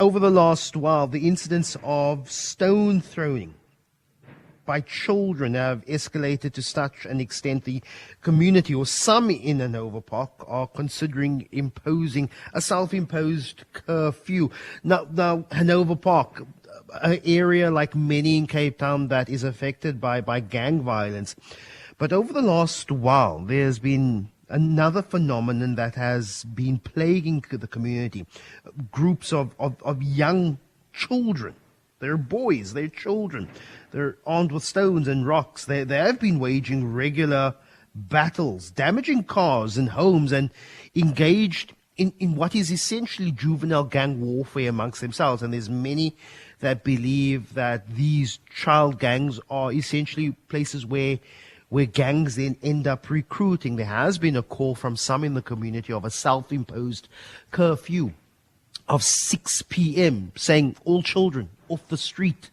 over the last while, the incidents of stone throwing by children have escalated to such an extent the community, or some in Hanover Park, are considering imposing a self-imposed curfew. Now Hanover Park, an area like many in Cape Town that is affected by gang violence. But over the last while, there's been another phenomenon that has been plaguing the community. Groups of young children. They're boys, they're children. They're armed with stones and rocks. They have been waging regular battles, damaging cars and homes, and engaged in what is essentially juvenile gang warfare amongst themselves. And there's many that believe that these child gangs are essentially places where gangs then end up recruiting. There has been a call from some in the community of a self-imposed curfew of 6 p.m., saying all children off the street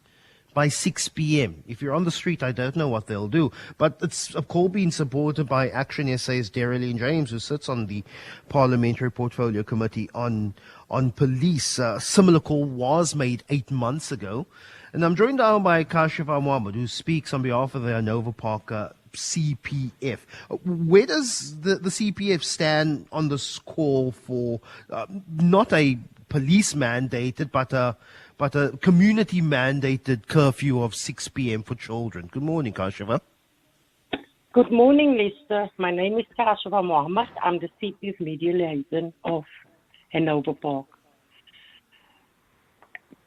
by 6 p.m. If you're on the street, I don't know what they'll do. But it's a call being supported by Action SA's Darylene James, who sits on the Parliamentary Portfolio Committee on Police. A similar call was made 8 months ago. And I'm joined now by Kashifa Mohammed, who speaks on behalf of the Hanover Park CPF. Where does the CPF stand on this call for not a police-mandated, but a community-mandated curfew of 6 p.m. for children? Good morning, Kashifa. Good morning, Lester. My name is Kashifa Mohammed. I'm the CPF Media Liaison of Hanover Park.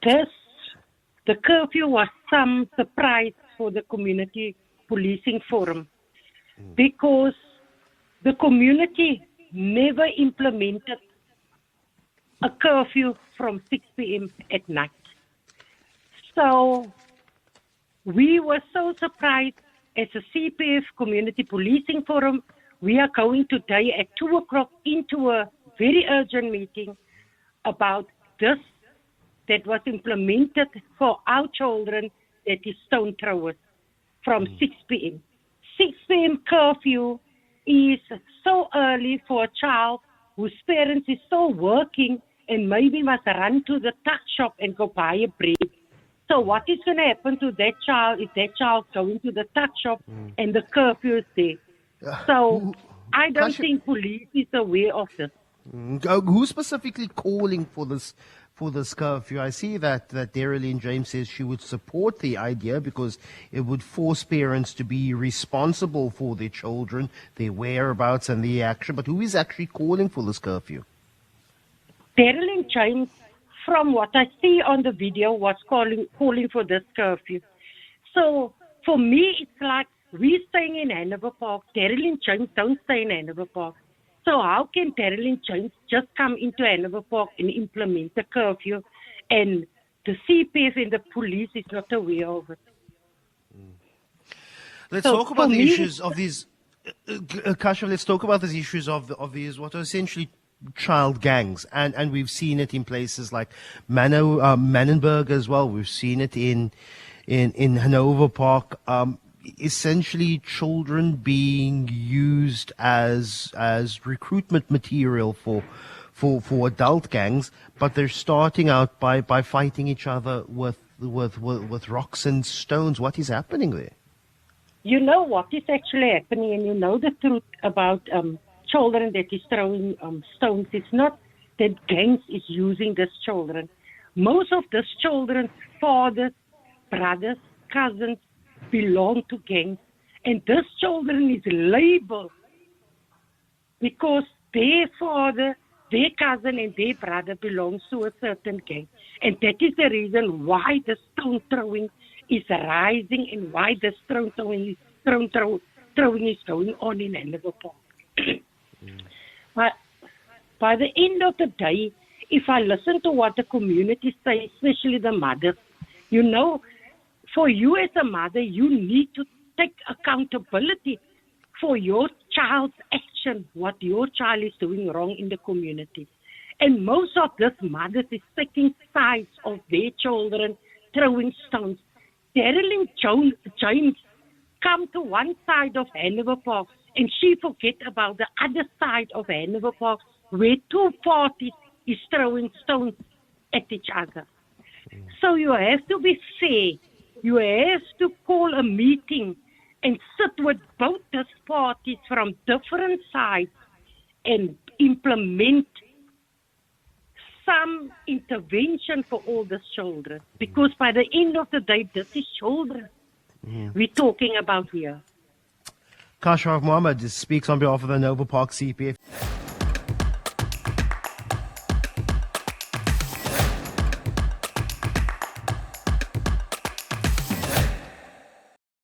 The curfew was some surprise for the Community Policing Forum because the community never implemented a curfew from 6 p.m. at night. So we were so surprised as a CPF Community Policing Forum. We are going today at 2 o'clock into a very urgent meeting about this that was implemented for our children, that is stone throwers, from 6 p.m. 6 p.m. curfew is so early for a child whose parents is still working and maybe must run to the tuck shop and go buy a bread. So what is going to happen to that child if that child going to the tuck shop and the curfew is there? So I don't think police is aware of this. Who's specifically calling for this curfew? I see that Darylene James says she would support the idea because it would force parents to be responsible for their children, their whereabouts and their action. But who is actually calling for this curfew? Darylene James, from what I see on the video, was calling for this curfew. So for me, it's like we're staying in Hanover Park. Darylene James don't stay in Hanover Park. So how can Darylene James just come into Hanover Park and implement the curfew, and the CPF and the police is not aware of it? Let's talk about the issues of these. Kasha, let's talk about these issues of these what are essentially child gangs, and we've seen it in places like Manenberg as well. We've seen it in Hanover Park. Essentially children being used as recruitment material for adult gangs, but they're starting out by fighting each other with rocks and stones. What is happening there? You know what is actually happening, and you know the truth about children that is throwing stones. It's not that gangs is using these children. Most of these children's fathers, brothers, cousins belong to gangs, and this children is labeled because their father, their cousin and their brother belongs to a certain gang, and that is the reason why the stone throwing is rising and why the stone throwing is going on in Hanover Park. But by the end of the day, if I listen to what the community say, especially the mothers, you know, for you as a mother, you need to take accountability for your child's action, what your child is doing wrong in the community. And most of these mothers is taking sides of their children, throwing stones. Darylene James come to one side of Hanover Park and she forget about the other side of Hanover Park where two parties is throwing stones at each other. So you have to be fair. You have to call a meeting and sit with both these parties from different sides and implement some intervention for all these children. Because by the end of the day, this is children we're talking about here. Kashraf Mohammed speaks on behalf of the Nova Park CPF.